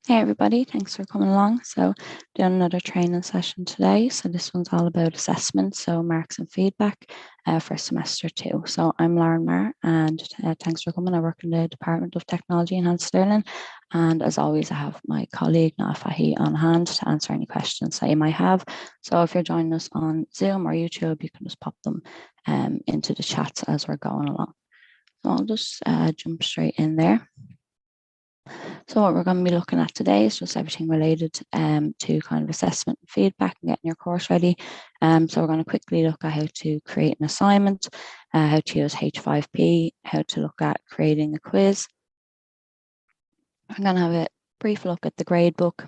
Hey everybody, thanks for coming along. So doing another training session today. So this one's all about assessment, so marks and feedback for semester 2. So I'm Lauren Marr and thanks for coming. I work in the Department of Technology and Enhanced Learning. And as always, I have my colleague Noah Fahy on hand to answer any questions that you might have. So if you're joining us on Zoom or YouTube, you can just pop them into the chats as we're going along. So I'll just jump straight in there. So what we're going to be looking at today is just everything related to kind of assessment and feedback and getting your course ready. So we're going to quickly look at how to create an assignment, how to use H5P, how to look at creating a quiz. I'm going to have a brief look at the gradebook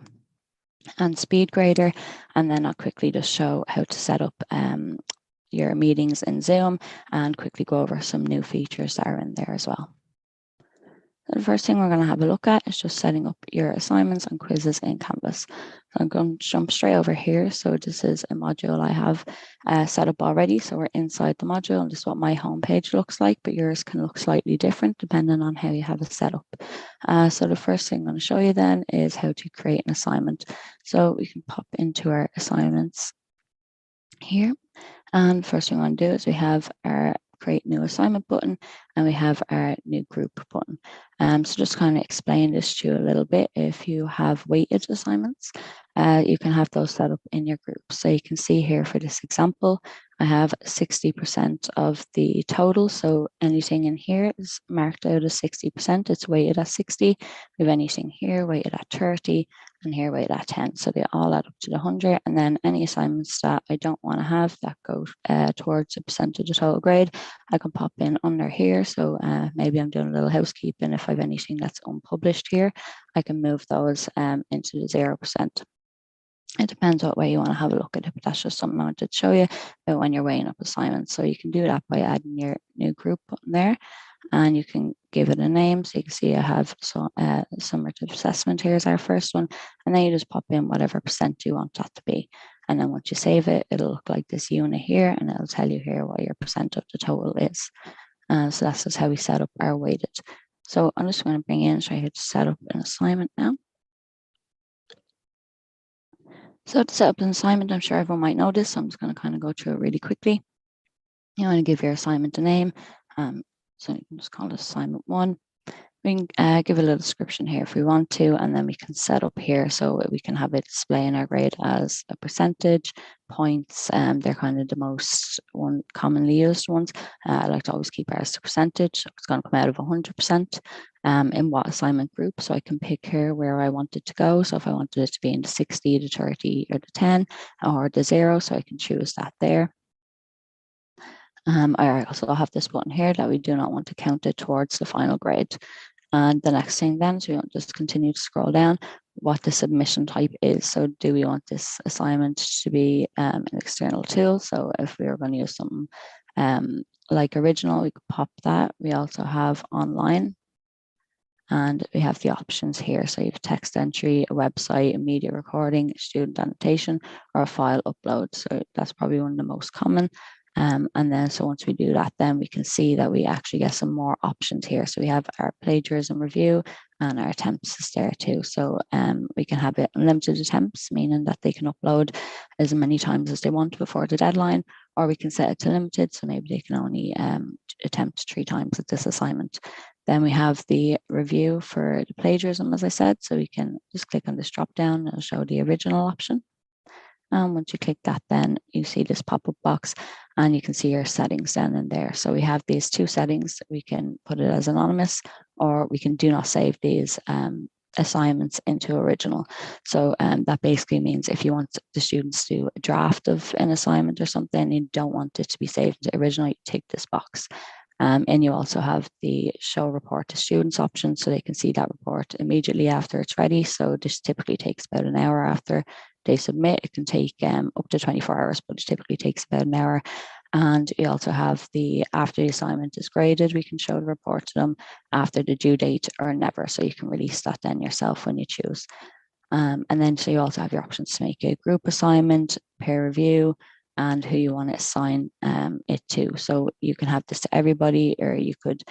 and speed grader, and then I'll quickly just show how to set up your meetings in Zoom and quickly go over some new features that are in there as well. The first thing we're going to have a look at is just setting up your assignments and quizzes in Canvas. So I'm going to jump straight over here. So this is a module I have set up already. So we're inside the module, and this is what my homepage looks like, but yours can look slightly different depending on how you have it set up. So the first thing I'm going to show you then is how to create an assignment. So we can pop into our assignments here. And first thing we want to do is we have our create new assignment button, and we have our new group button. So just kind of explain this to you a little bit. If you have weighted assignments, you can have those set up in your group. So you can see here for this example, I have 60% of the total. So anything in here is marked out as 60%. It's weighted at 60. We have anything here weighted at 30 and here weighted at 10. So they all add up to the 100. And then any assignments that I don't want to have that go towards a percentage of total grade, I can pop in under here. So maybe I'm doing a little housekeeping. If I have anything that's unpublished here, I can move those into the 0%. It depends what way you want to have a look at it, but that's just something I wanted to show you about when you're weighing up assignments. So you can do that by adding your new group button there, and you can give it a name. So you can see I have summative assessment here is our first one, and then you just pop in whatever percent you want that to be. And then once you save it, it'll look like this unit here, and it'll tell you here what your percent of the total is. So that's just how we set up our weighted. So I'm just going to bring in, show you how to set up an assignment now. So to set up an assignment, I'm sure everyone might know this, so I'm just going to kind of go through it really quickly. You want to give your assignment a name. So you can just call it assignment 1. We can give a little description here if we want to, and then we can set up here so we can have it display in our grade as a percentage, points. They're kind of the most commonly used ones. I like to always keep ours to percentage. So it's going to come out of 100% in what assignment group. So I can pick here where I want it to go. So if I wanted it to be in the 60, the 30, or the 10, or the 0, so I can choose that there. I also have this button here that we do not want to count it towards the final grade. And the next thing then, so we want to just continue to scroll down, what the submission type is. So do we want this assignment to be an external tool? So if we are going to use something like original, we could pop that. We also have online, and we have the options here. So you have text entry, a website, a media recording, a student annotation, or a file upload. So that's probably one of the most common. And then so once we do that, then we can see that we actually get some more options here. So we have our plagiarism review and our attempts is there too. So we can have it unlimited attempts, meaning that they can upload as many times as they want before the deadline, or we can set it to limited. So maybe they can only attempt 3 times at this assignment. Then we have the review for the plagiarism, as I said. So we can just click on this drop down and it'll show the original option. And once you click that, then you see this pop-up box and you can see your settings down in there. So we have these 2 settings. We can put it as anonymous, or we can do not save these assignments into original. So that basically means if you want the students to do a draft of an assignment or something, and you don't want it to be saved into original, you tick this box. And you also have the show report to students option, so they can see that report immediately after it's ready. So this typically takes about an hour after they submit. It can take up to 24 hours, but it typically takes about an hour. And you also have the after the assignment is graded, we can show the report to them after the due date or never. So you can release that then yourself when you choose. And then so you also have your options to make a group assignment, peer review, and who you want to assign it to. So you can have this to everybody, or you could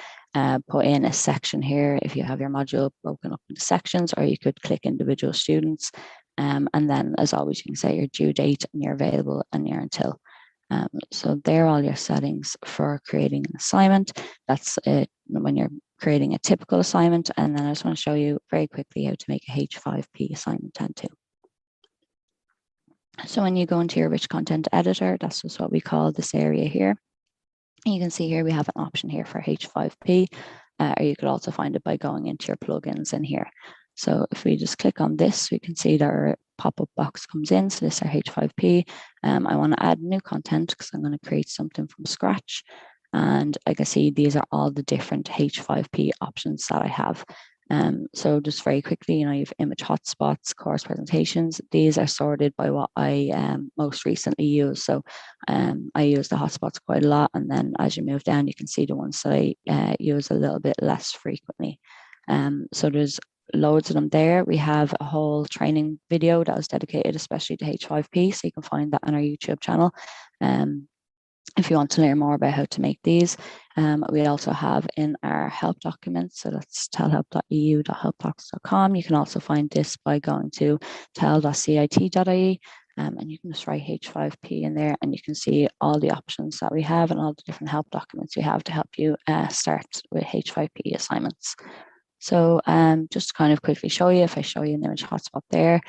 put in a section here if you have your module broken up into sections, or you could click individual students. And then, as always, you can set your due date and your available and your until. So there are all your settings for creating an assignment. That's it when you're creating a typical assignment. And then I just want to show you very quickly how to make a H5P assignment 10-2. So when you go into your rich content editor, that's just what we call this area here. You can see here we have an option here for H5P, or you could also find it by going into your plugins in here. So if we just click on this, we can see that our pop-up box comes in. So this is our H5P. I want to add new content because I'm going to create something from scratch. And I can see these are all the different H5P options that I have. So just very quickly, you have image hotspots, course presentations. These are sorted by what I most recently used. So I use the hotspots quite a lot. And then as you move down, you can see the ones that I use a little bit less frequently. So there's loads of them there. We have a whole training video that was dedicated especially to H5P. So you can find that on our YouTube channel. If you want to learn more about how to make these. We also have in our help documents, so that's telhelp.eu.helpdocs.com. You can also find this by going to tel.cit.ie, and you can just write H5P in there, and you can see all the options that we have and all the different help documents we have to help you start with H5P assignments. So just to kind of quickly show you, if I show you an image hotspot there,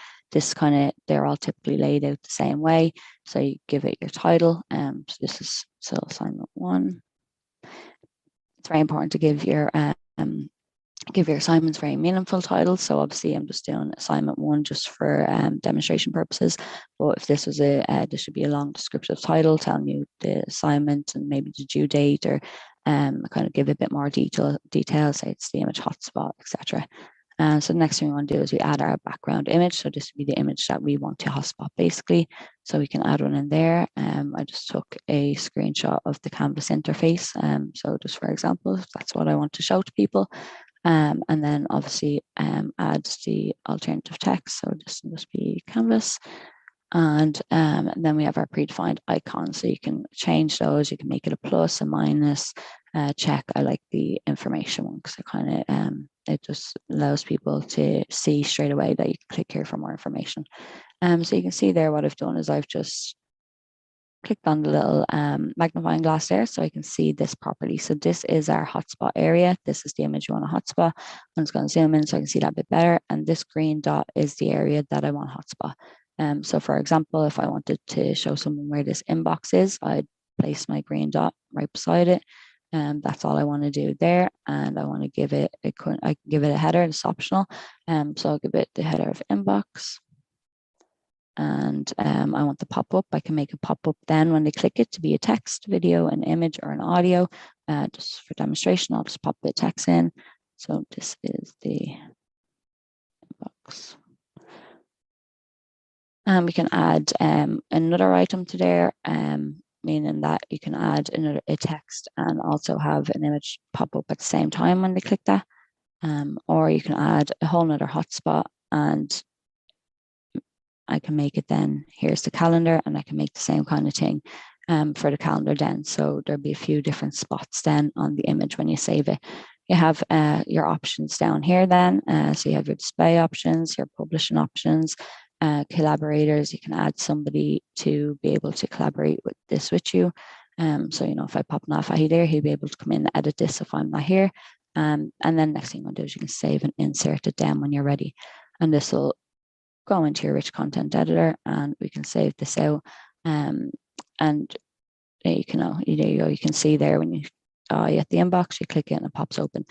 they're all typically laid out the same way. So you give it your title. So this is assignment 1. It's very important to give your assignments very meaningful titles. So obviously I'm just doing assignment 1 just for demonstration purposes. But if this was there should be a long descriptive title telling you the assignment and maybe the due date, or kind of give a bit more detail, say it's the image hotspot, etc. So the next thing we want to do is we add our background image. So this would be the image that we want to hotspot basically. So we can add one in there. I just took a screenshot of the Canvas interface. So just for example, if that's what I want to show to people. And then obviously add the alternative text. So this will just be Canvas. And then we have our predefined icons. So you can change those. You can make it a plus, a minus, check. I like the information one because it just allows people to see straight away that you can click here for more information. So you can see there what I've done is I've just clicked on the little magnifying glass there so I can see this properly. So this is our hotspot area. This is the image you want to hotspot. I'm just going to zoom in so I can see that a bit better. And this green dot is the area that I want hotspot. So for example, if I wanted to show someone where this inbox is, I'd place my green dot right beside it. That's all I want to do there. And I want to give it, I can give it a header, it's optional. So I'll give it the header of inbox. And I want the pop-up. I can make a pop-up then when they click it to be a text, video, an image, or an audio. Just for demonstration, I'll just pop the text in. So this is the inbox. And we can add another item to there, meaning that you can add a text and also have an image pop up at the same time when they click that. Or you can add a whole nother hotspot, and I can make it then, here's the calendar, and I can make the same kind of thing for the calendar then. So there'll be a few different spots then on the image when you save it. You have your options down here then. So you have your display options, your publishing options, collaborators. You can add somebody to be able to collaborate with this with you. So, if I pop Nafahi there, he'll be able to come in and edit this if I'm not here. And then next thing you want to do is you can save and insert it down when you're ready. And this will go into your rich content editor, and we can save this out. And you can see there when you at the inbox, you click it and it pops open.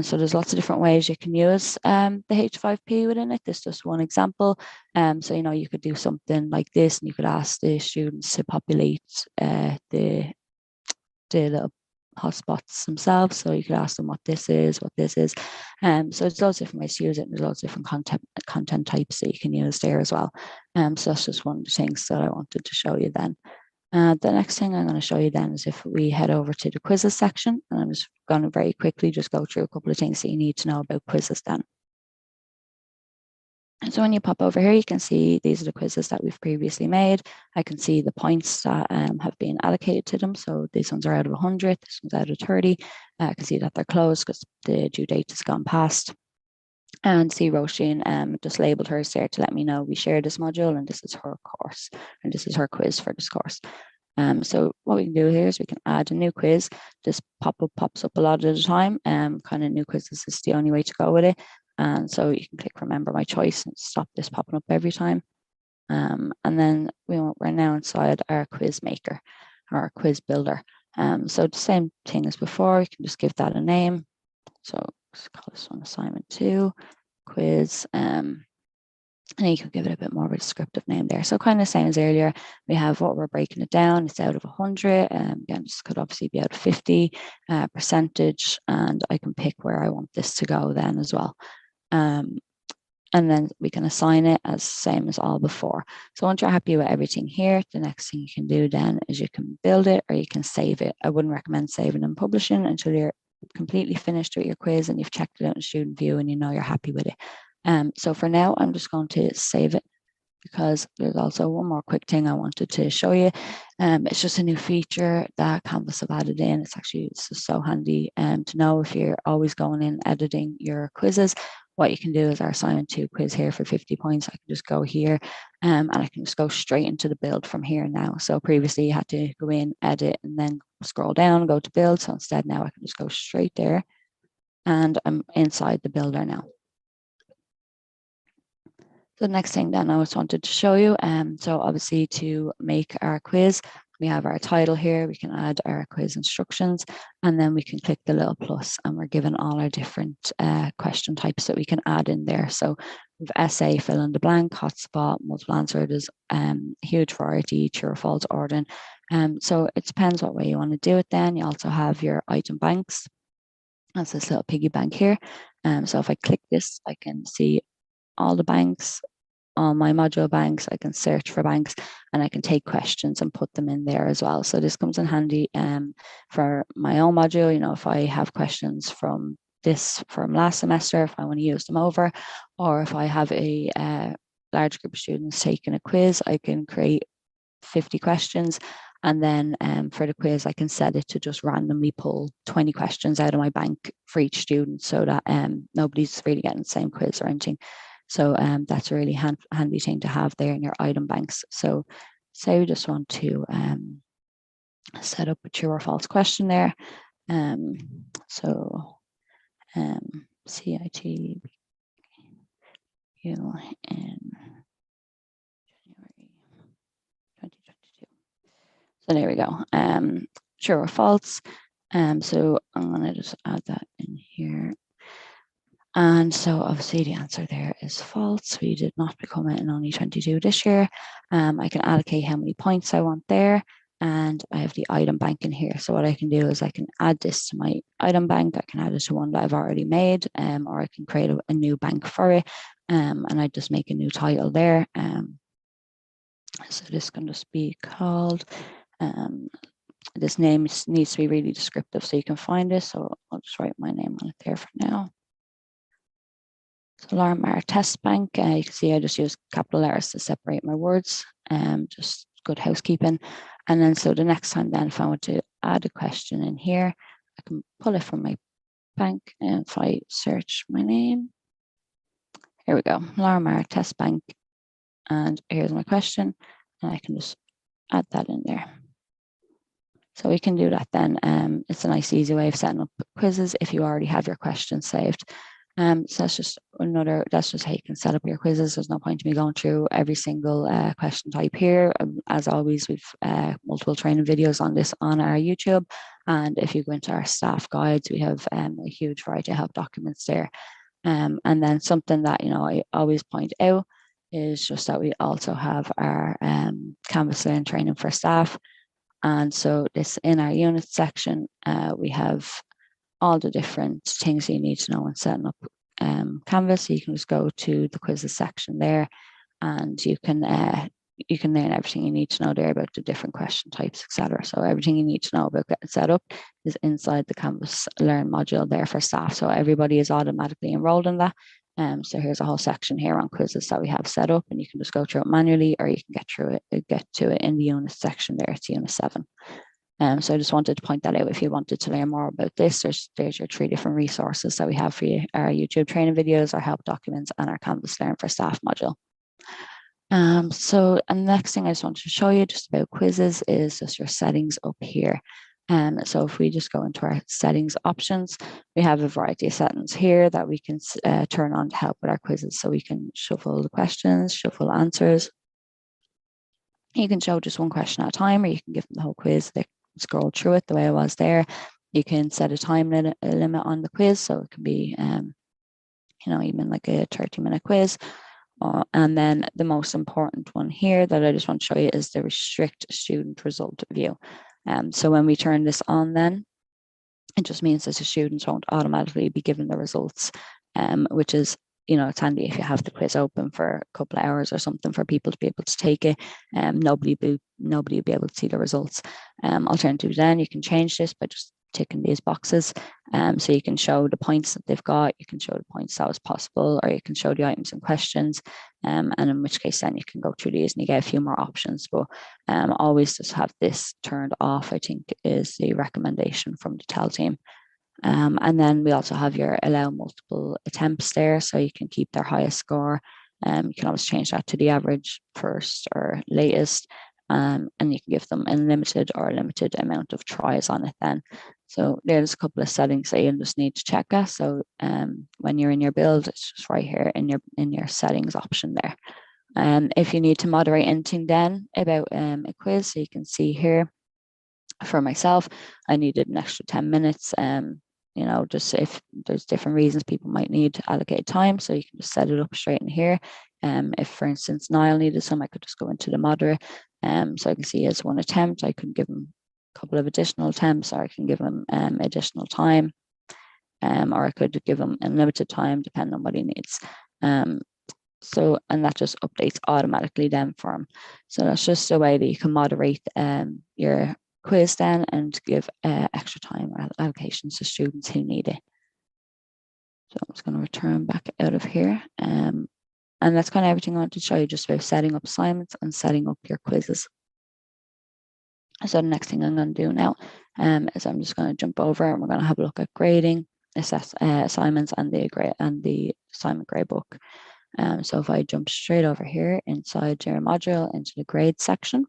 So there's lots of different ways you can use the H5P within it. This is just one example. So you could do something like this, and you could ask the students to populate the little hotspots themselves. So you could ask them what this is. So there's lots of different ways to use it, and there's lots of different content types that you can use there as well. So that's just one of the things that I wanted to show you then. The next thing I'm going to show you then is if we head over to the quizzes section, and I'm just going to very quickly just go through a couple of things that you need to know about quizzes then. So when you pop over here, you can see these are the quizzes that we've previously made. I can see the points that have been allocated to them. So these ones are out of 100, this one's out of 30. I can see that they're closed because the due date has gone past. And see Roisin just labeled hers there to let me know we share this module and this is her course and this is her quiz for this course. So what we can do here is we can add a new quiz. This pop-up pops up a lot of the time. Kind of new quizzes is the only way to go with it. And so you can click remember my choice and stop this popping up every time. And then we're now inside our quiz maker or our quiz builder. So the same thing as before, you can just give that a name. So let's call this one assignment 2 quiz. And you can give it a bit more of a descriptive name there. So kind of same as earlier, we have what we're breaking it down. It's out of 100. Again, this could obviously be out of 50 percentage, and I can pick where I want this to go then as well. And then we can assign it as same as all before. So once you're happy with everything here, the next thing you can do then is you can build it or you can save it. I wouldn't recommend saving and publishing until you're completely finished with your quiz and you've checked it out in student view and you know you're happy with it. So for now, I'm just going to save it because there's also one more quick thing I wanted to show you. It's just a new feature that Canvas have added in. It's just so handy to know if you're always going in editing your quizzes. What you can do is our assignment 2 quiz here for 50 points. I can just go here and I can just go straight into the build from here now. So previously you had to go in, edit, and then scroll down, go to build. So instead now I can just go straight there and I'm inside the builder now. So the next thing then I just wanted to show you, so obviously to make our quiz, we have our title here, we can add our quiz instructions, and then we can click the little plus and we're given all our different question types that we can add in there. So we've essay, fill in the blank, hotspot, multiple answer, there's huge variety, true or false ordering. So it depends what way you want to do it then. You also have your item banks. That's this little piggy bank here. So if I click this, I can see all the banks, all my module banks. I can search for banks and I can take questions and put them in there as well. So this comes in handy for my own module. You know, if I have questions from last semester, if I want to use them over, or if I have a large group of students taking a quiz, I can create 50 questions. And then for the quiz, I can set it to just randomly pull 20 questions out of my bank for each student so that nobody's really getting the same quiz or anything. So that's a really handy thing to have there in your item banks. So say we just want to set up a true or false question there. So CIT in January 2022. So there we go. True or false. So I'm going to just add that in here. And so obviously the answer there is false. We did not become it in only 22 this year. I can allocate how many points I want there. And I have the item bank in here. So what I can do is I can add this to my item bank. I can add it to one that I've already made, or I can create a new bank for it. And I just make a new title there. So this can just be called, this name needs to be really descriptive so you can find it. So I'll just write my name on it there for now. So Lauren Maher Test Bank, you can see I just use capital letters to separate my words, just good housekeeping. And then so the next time then if I want to add a question in here, I can pull it from my bank and if I search my name, here we go, Lauren Maher Test Bank, and here's my question, and I can just add that in there. So we can do that then. It's a nice easy way of setting up quizzes if you already have your questions saved. So that's just how you can set up your quizzes. There's no point in me going through every single question type here. As always, we've multiple training videos on this on our YouTube. And if you go into our staff guides, we have a huge variety of help documents there. And then something that, I always point out is just that we also have our Canvas Learn training for staff. And so this in our unit section, we have all the different things you need to know when setting up Canvas. So you can just go to the quizzes section there and you can learn everything you need to know there about the different question types, etc. So everything you need to know about getting set up is inside the Canvas Learn module there for staff. So everybody is automatically enrolled in that. So here's a whole section here on quizzes that we have set up, and you can just go through it manually, or you can get to it in the unit section there. It's unit 7. So I just wanted to point that out. If you wanted to learn more about this, there's your 3 different resources that we have for you: our YouTube training videos, our help documents, and our Canvas Learn for Staff module. And the next thing I just wanted to show you just about quizzes is just your settings up here. So if we just go into our settings options, we have a variety of settings here that we can turn on to help with our quizzes. So we can shuffle the questions, shuffle answers. You can show just one question at a time, or you can give them the whole quiz. They can scroll through it the way I was there. You can set a time limit on the quiz, so it can be, even like a 30-minute quiz. And then the most important one here that I just want to show you is the restrict student result view. So when we turn this on, then it just means that the students won't automatically be given the results, which is, it's handy if you have the quiz open for a couple of hours or something for people to be able to take it. Nobody will be able to see the results. Alternatively, then you can change this by just ticking these boxes. So you can show the points that they've got, you can show the points that was possible, or you can show the items and questions. And in which case then you can go through these and you get a few more options. But always just have this turned off, I think, is the recommendation from the TEL team. And then we also have your allow multiple attempts there, so you can keep their highest score. You can always change that to the average, first, or latest. And you can give them unlimited or limited amount of tries on it then. So there's a couple of settings that you'll just need to check out. So when you're in your build, it's just right here in your settings option there. If you need to moderate anything then about a quiz, so you can see here, for myself, I needed an extra 10 minutes. Just if there's different reasons people might need allocated time, so you can just set it up straight in here. If, for instance, Niall needed some, I could just go into the moderate. So I can see as one attempt, I could give them a couple of additional attempts, or I can give them additional time, or I could give them unlimited time, depending on what he needs. And that just updates automatically then for him. So that's just a way that you can moderate your quiz then and give extra time or allocations to students who need it. So I'm just going to return back out of here. And that's kind of everything I wanted to show you, just about setting up assignments and setting up your quizzes. So the next thing I'm going to do now is I'm just going to jump over and we're going to have a look at grading, assignments, and the assignment gradebook. So if I jump straight over here inside your module into the grade section,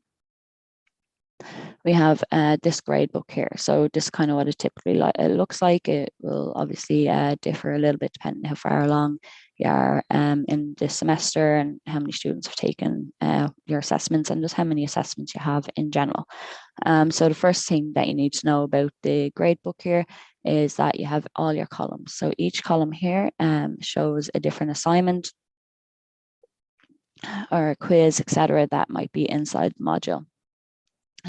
we have this gradebook here. So this is kind of what it typically looks like. It will obviously differ a little bit depending how far along you are in this semester and how many students have taken your assessments and just how many assessments you have in general. So the first thing that you need to know about the gradebook here is that you have all your columns. So each column here shows a different assignment or a quiz, etc., that might be inside the module.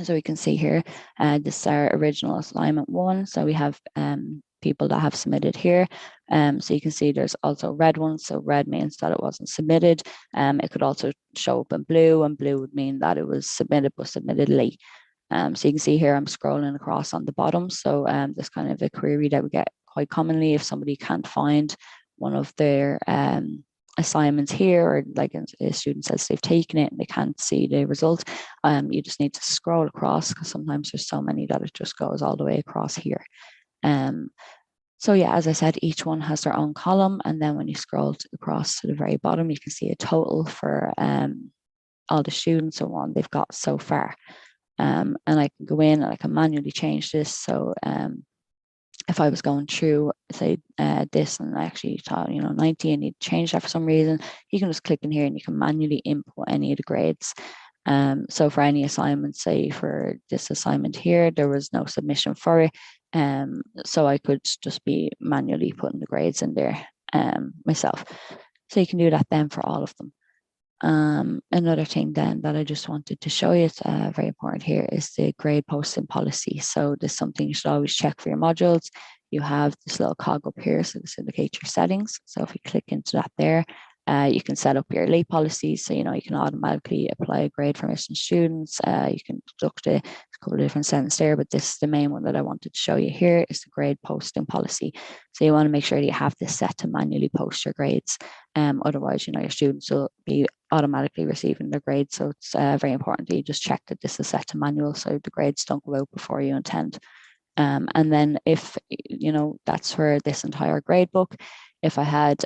So we can see here, this is our original assignment 1. So we have people that have submitted here. So you can see there's also red ones. So red means that it wasn't submitted. It could also show up in blue, and blue would mean that it was submitted but submitted late. So you can see here I'm scrolling across on the bottom. So this kind of a query that we get quite commonly if somebody can't find one of their assignments here, or like a student says they've taken it and they can't see the result. You just need to scroll across, because sometimes there's so many that it just goes all the way across here. So yeah, as I said, each one has their own column, and then when you scroll across to the very bottom, you can see a total for all the students and what they've got so far. And I can go in and I can manually change this. So if I was going through, say, this, and I actually thought, 90, I need to change that for some reason, you can just click in here and you can manually input any of the grades. So for any assignment, say for this assignment here, there was no submission for it. So I could just be manually putting the grades in there myself. So you can do that then for all of them. Another thing then that I just wanted to show you, it's very important here, is the grade posting policy. So this is something you should always check for your modules. You have this little cog up here, so this indicates your settings. So if you click into that there, you can set up your late policies. So, you can automatically apply a grade for missing students. You can deduct it. a couple of different settings there, but this is the main one that I wanted to show you here is the grade posting policy. So you want to make sure that you have this set to manually post your grades. Otherwise, your students will be automatically receiving their grades. So it's very important that you just check that this is set to manual so the grades don't go out before you intend. And then if, that's for this entire grade book, if I had,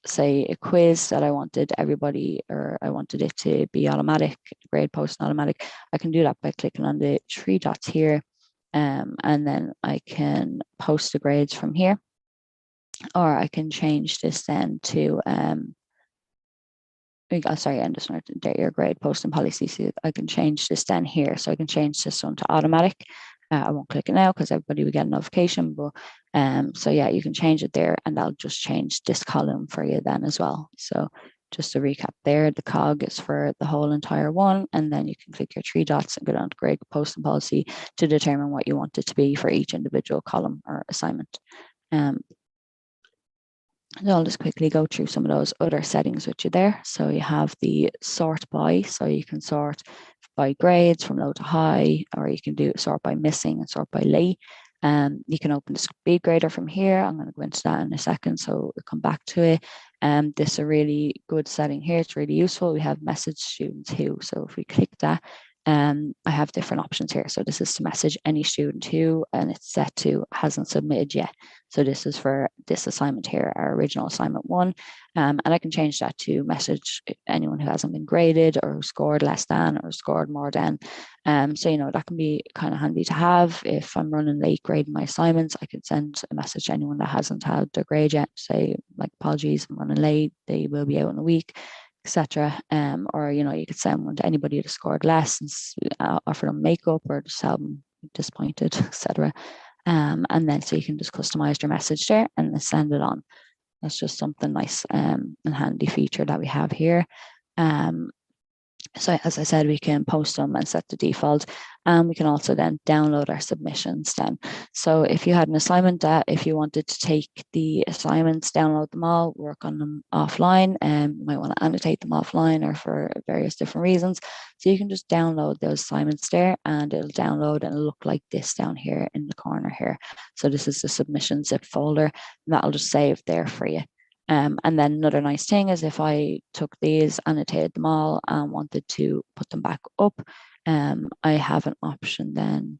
say, a quiz that I wanted everybody, or I wanted it to be automatic, grade post automatic, I can do that by clicking on the three dots here. And then I can post the grades from here, or I can change this then to, sorry, I'm just going to your grade posting policy. So I can change this then here. So I can change this one to automatic. I won't click it now because everybody will get a notification, but so yeah, you can change it there and I'll just change this column for you then as well. So just to recap there, the cog is for the whole entire one, and then you can click your three dots and go down to grade posting policy to determine what you want it to be for each individual column or assignment. So I'll just quickly go through some of those other settings with you there. So you have the sort by, so you can sort by grades from low to high, or you can do sort by missing and sort by late. You can open the speed grader from here. I'm going to go into that in a second, so we'll come back to it. This is a really good setting here. It's really useful. We have message students who, so if we click that, I have different options here. So this is to message any student who, and it's set to hasn't submitted yet. So this is for this assignment here, our original assignment 1. And I can change that to message anyone who hasn't been graded or scored less than or scored more than. So, that can be kind of handy to have. If I'm running late grading my assignments, I could send a message to anyone that hasn't had their grade yet, say like, apologies, I'm running late, they will be out in a week, etc. Or you could send one to anybody that scored less and offer them makeup or just have them disappointed, etc. And then so you can just customize your message there and send it on. That's just something nice and handy feature that we have here. So as I said, we can post them and set the default. And we can also then download our submissions then. So if you had an assignment that if you wanted to take the assignments, download them all, work on them offline, and you might want to annotate them offline or for various different reasons. So you can just download those assignments there and it'll download and it'll look like this down here in the corner here. So this is the submission zip folder, and that'll just save there for you. And then another nice thing is if I took these, annotated them all, and wanted to put them back up, I have an option then.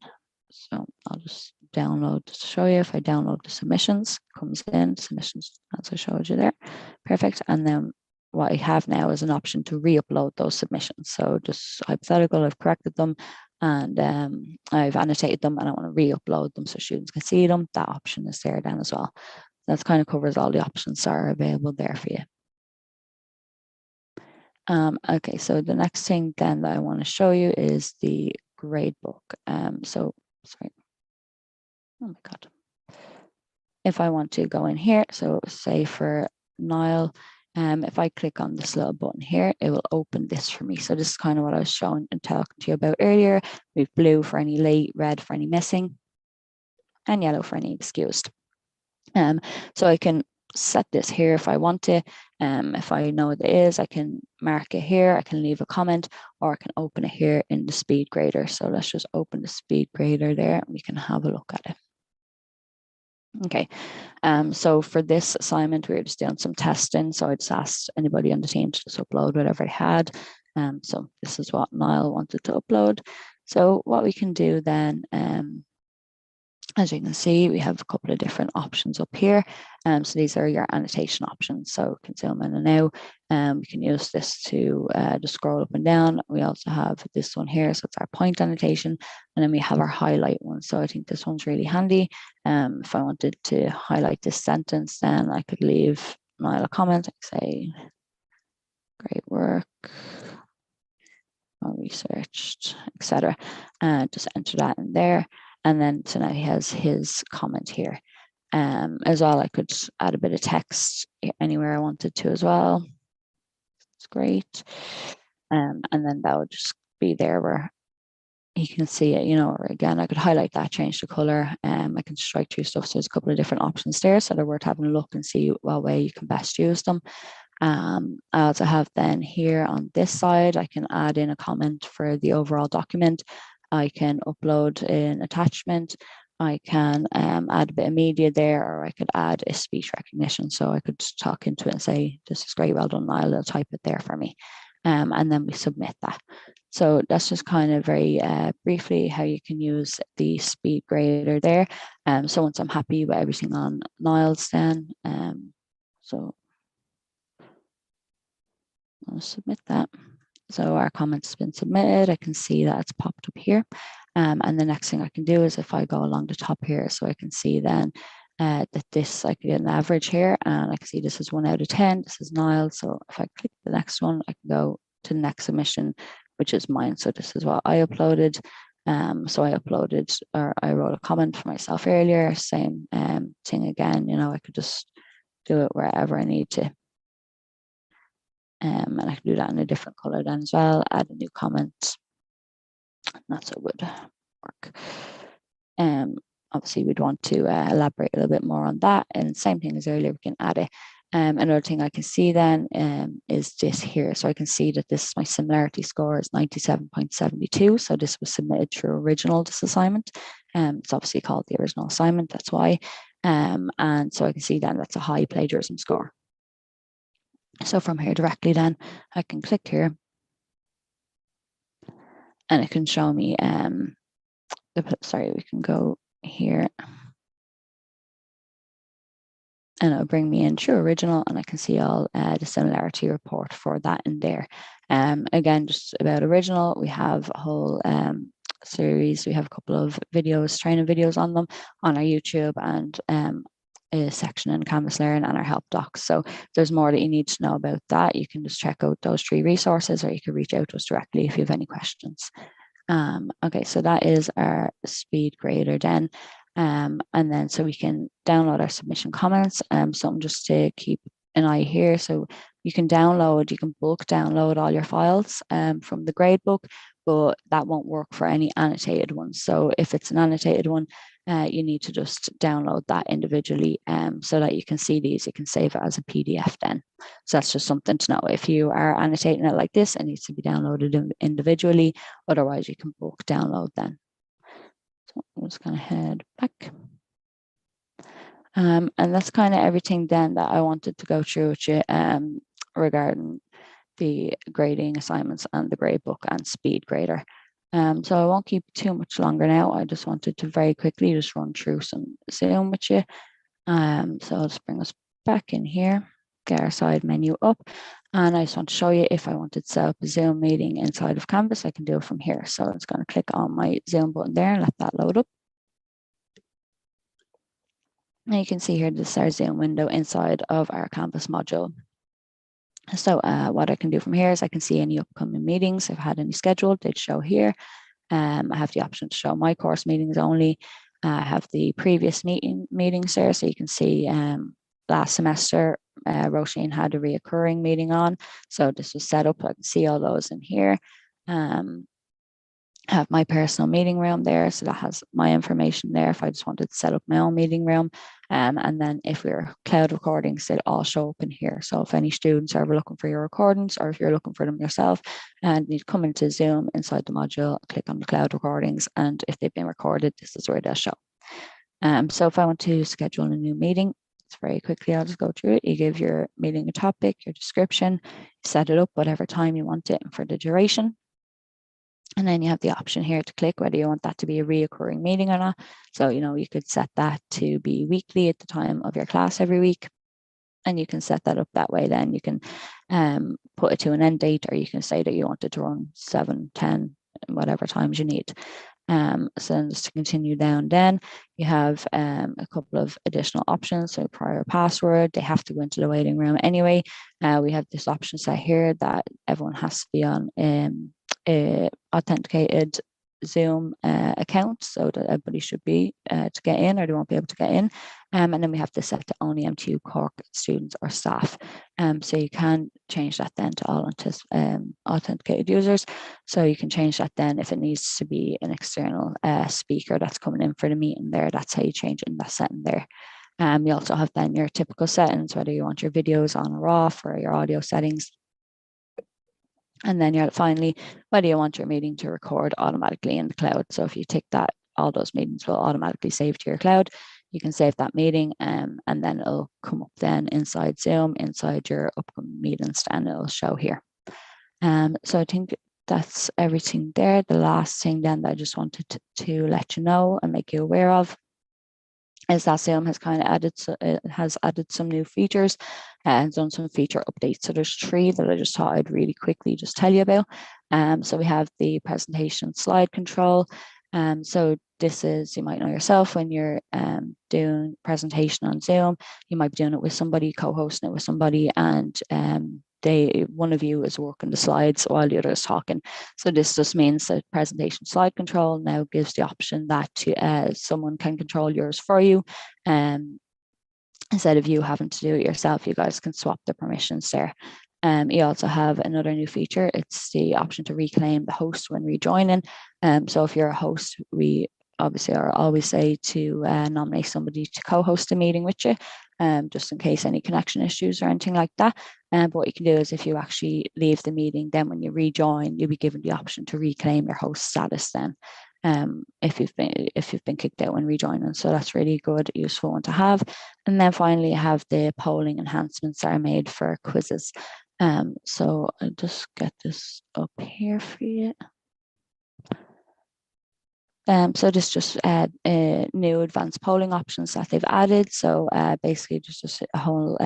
So I'll just download to show you. If I download the submissions, comes in, submissions as I showed you there. Perfect. And then what I have now is an option to re-upload those submissions. So just hypothetical, I've corrected them and I've annotated them and I want to re-upload them so students can see them. That option is there then as well. That kind of covers all the options that are available there for you. Okay, so the next thing then that I want to show you is the gradebook. So, sorry. Oh my God. If I want to go in here, so say for Niall, if I click on this little button here, it will open this for me. So this is kind of what I was showing and talking to you about earlier. We've blue for any late, red for any missing, and yellow for any excused. So I can set this here if I want to. If I know what it is, I can mark it here, I can leave a comment, or I can open it here in the speed grader. So let's just open the speed grader there and we can have a look at it. Okay, so for this assignment, we were just doing some testing. So I just asked anybody on the team to just upload whatever they had. So this is what Niall wanted to upload. So what we can do then, as you can see, we have a couple of different options up here. So these are your annotation options. So we can zoom in and out. We can use this to just scroll up and down. We also have this one here. So it's our point annotation. And then we have our highlight one. So I think this one's really handy. If I wanted to highlight this sentence, then I could leave Niall a comment, like say, great work, well researched, etc. And just enter that in there. And then so now he has his comment here. As well, I could add a bit of text anywhere I wanted to as well. It's great. And then that would just be there where you can see it, or again, I could highlight that, change the color. I can strike through stuff. So there's a couple of different options there. So they're worth having a look and see what way you can best use them. I also have then here on this side, I can add in a comment for the overall document. I can upload an attachment, I can add a bit of media there, or I could add a speech recognition. So I could talk into it and say, this is great, well done, Niall, it'll type it there for me. And then we submit that. So that's just kind of very briefly how you can use the speed grader there. So once I'm happy with everything on Niall's then, so I'll submit that. So our comment's been submitted. I can see that it's popped up here. And the next thing I can do is if I go along the top here, so I can see then that this, I can get an average here, and I can see this is 1 out of 10. This is Niall. So if I click the next one, I can go to the next submission, which is mine. So this is what I uploaded. So I uploaded, or I wrote a comment for myself earlier, same thing again. You know, I could just do it wherever I need to. And I can do that in a different color then as well, add a new comment. That's what would work. Obviously, we'd want to elaborate a little bit more on that. And same thing as earlier, we can add it. Another thing I can see then is this here. So I can see that this, my similarity score is 97.72. So this was submitted through original, this assignment. It's obviously called the original assignment, that's why. And so I can see then that's a high plagiarism score. So from here directly then, I can click here and it can show me, sorry, we can go here and it'll bring me in through original, and I can see all the similarity report for that in there. Again, just about original, we have a whole series. We have a couple of videos, training videos on them on our YouTube, and a section in Canvas Learn and our help docs. So if there's more that you need to know about that, you can just check out those 3 resources, or you can reach out to us directly if you have any questions. Okay, so that is our speed grader then. And then so we can download our submission comments. Something just to keep an eye here. So you can bulk download all your files from the gradebook, but that won't work for any annotated ones. So if it's an annotated one, you need to just download that individually so that you can see these. You can save it as a PDF then. So that's just something to know. If you are annotating it like this, it needs to be downloaded individually. Otherwise, you can bulk download then. So I'm just going to head back. And that's kind of everything then that I wanted to go through with you regarding the grading assignments and the gradebook and speed grader. So I won't keep too much longer now. I just wanted to very quickly just run through some Zoom with you. So I'll just bring us back in here, get our side menu up. And I just want to show you if I wanted to set up a Zoom meeting inside of Canvas, I can do it from here. So I'm just going to click on my Zoom button there and let that load up. And you can see here, this is our Zoom window inside of our Canvas module. So what I can do from here is I can see any upcoming meetings. If I had any scheduled, they'd show here. I have the option to show my course meetings only. I have the previous meetings there, so you can see last semester, Roisin had a reoccurring meeting on. So this was set up, I can see all those in here. I have my personal meeting room there, so that has my information there if I just wanted to set up my own meeting room. And then if we're cloud recordings, they'll all show up in here. So if any students are ever looking for your recordings, or if you're looking for them yourself and you come into Zoom inside the module, click on the cloud recordings, and if they've been recorded, this is where they'll show. So if I want to schedule a new meeting, it's very quickly, I'll just go through it. You give your meeting a topic, your description, set it up whatever time you want it and for the duration. And then you have the option here to click whether you want that to be a reoccurring meeting or not. So, you know, you could set that to be weekly at the time of your class every week. And you can set that up that way. Then you can put it to an end date, or you can say that you want it to run 7, 10, whatever times you need. So then just to continue down, then you have a couple of additional options. So prior password, they have to go into the waiting room anyway. We have this option set here that everyone has to be on authenticated Zoom account, so that everybody should be to get in, or they won't be able to get in. And then we have this set to only MTU Cork students or staff. So you can change that then to all authenticated users. So you can change that then if it needs to be an external speaker that's coming in for the meeting there. That's how you change it in that setting there. You also have then your typical settings, whether you want your videos on or off, or your audio settings. And then you're finally, whether you want your meeting to record automatically in the cloud. So if you tick that, all those meetings will automatically save to your cloud. You can save that meeting and then it'll come up then inside Zoom, inside your upcoming meetings, and it'll show here. So I think that's everything there. The last thing then that I just wanted to let you know and make you aware of is that Zoom has kind of added some new features and done some feature updates. So there's 3 that I just thought I'd really quickly just tell you about. So we have the presentation slide control. So this is, you might know yourself, when you're doing presentation on Zoom, you might be doing it with somebody, co-hosting it with somebody, and one of you is working the slides while the other is talking. So this just means that presentation slide control now gives the option that someone can control yours for you. Instead of you having to do it yourself, you guys can swap the permissions there. You also have another new feature. It's the option to reclaim the host when rejoining. So if you're a host, we obviously always say to nominate somebody to co-host a meeting with you, just in case any connection issues or anything like that. But what you can do is, if you actually leave the meeting, then when you rejoin, you'll be given the option to reclaim your host status then, if you've been kicked out when rejoining. So that's really good, useful one to have. And then finally, you have the polling enhancements that are made for quizzes. So I'll just get this up here for you. So this just new advanced polling options that they've added. So basically just a whole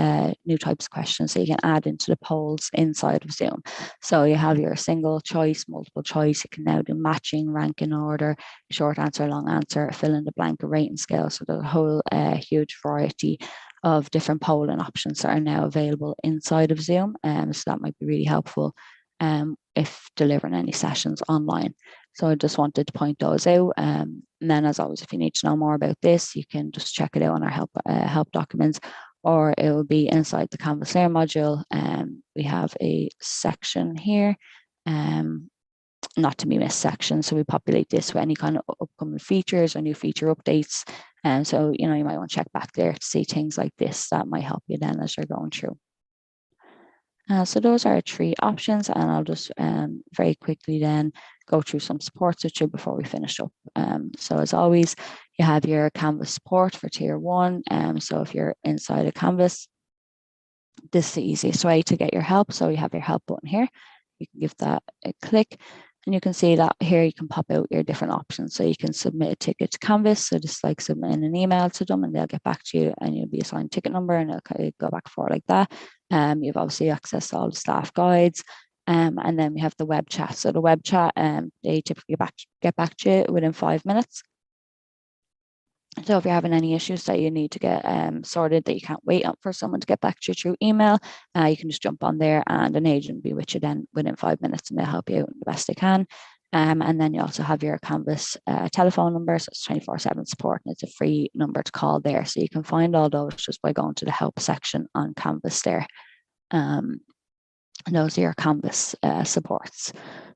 new types of questions that you can add into the polls inside of Zoom. So you have your single choice, multiple choice. You can now do matching, ranking order, short answer, long answer, fill in the blank, a rating scale. So there's a whole huge variety of different polling options that are now available inside of Zoom. So that might be really helpful if delivering any sessions online. So I just wanted to point those out. And then, as always, if you need to know more about this, you can just check it out on our help documents, or it will be inside the Canvas Layer module. We have a section here, not to be missed section. So we populate this with any kind of upcoming features or new feature updates. And so, you might want to check back there to see things like this that might help you then as you're going through. So those are 3 options, and I'll just very quickly then go through some supports with you before we finish up. So as always, you have your Canvas support for tier 1. So if you're inside a Canvas, this is the easiest way to get your help. So you have your help button here. You can give that a click, and you can see that here you can pop out your different options. So you can submit a ticket to Canvas. So just like submitting an email to them, and they'll get back to you, and you'll be assigned a ticket number, and it'll kind of go back and forth like that. You've obviously access to all the staff guides. And then we have the web chat. So the web chat, they typically get back to you within 5 minutes. So if you're having any issues that you need to get sorted, that you can't wait for someone to get back to you through email, you can just jump on there, and an agent will be with you then within 5 minutes, and they'll help you out the best they can. And then you also have your Canvas telephone number. So it's 24/7 support, and it's a free number to call there. So you can find all those just by going to the help section on Canvas there. And those are your Canvas supports.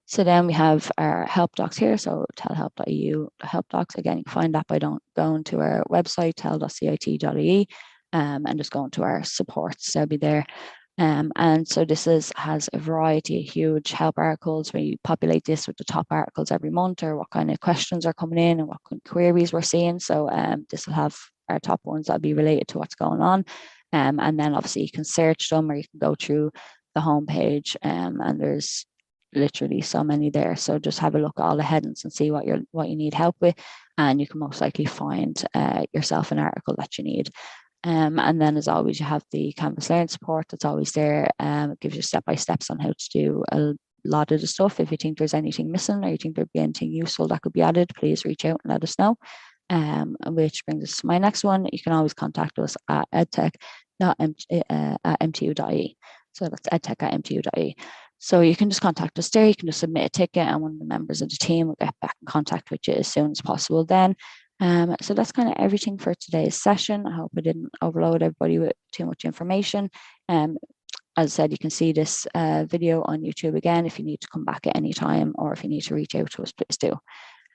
So then we have our help docs here. So tellhelp.eu help docs. Again, you can find that by going to our website, tell.cit.ie, and just going to our supports. They'll be there. And so this has a variety of huge help articles. We populate this with the top articles every month, or what kind of questions are coming in and what kind of queries we're seeing. So this will have our top ones that'll be related to what's going on. And then obviously you can search them, or you can go through the homepage, and there's literally so many there. So just have a look at all the headings and see what you need help with, and you can most likely find yourself an article that you need. And then, as always, you have the Canvas Learn support that's always there. It gives you step-by-steps on how to do a lot of the stuff. If you think there's anything missing, or you think there'd be anything useful that could be added, please reach out and let us know. Which brings us to my next one. You can always contact us at edtech@mtu.ie. So that's edtech@mtu.ie. So you can just contact us there. You can just submit a ticket, and one of the members of the team will get back in contact with you as soon as possible then. So that's kind of everything for today's session. I hope I didn't overload everybody with too much information. As I said, you can see this video on YouTube again if you need to come back at any time, or if you need to reach out to us, please do.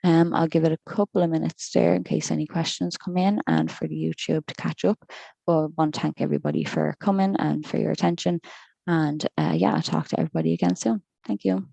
I'll give it a couple of minutes there in case any questions come in, and for the YouTube to catch up. But I want to thank everybody for coming and for your attention. And yeah, I'll talk to everybody again soon. Thank you.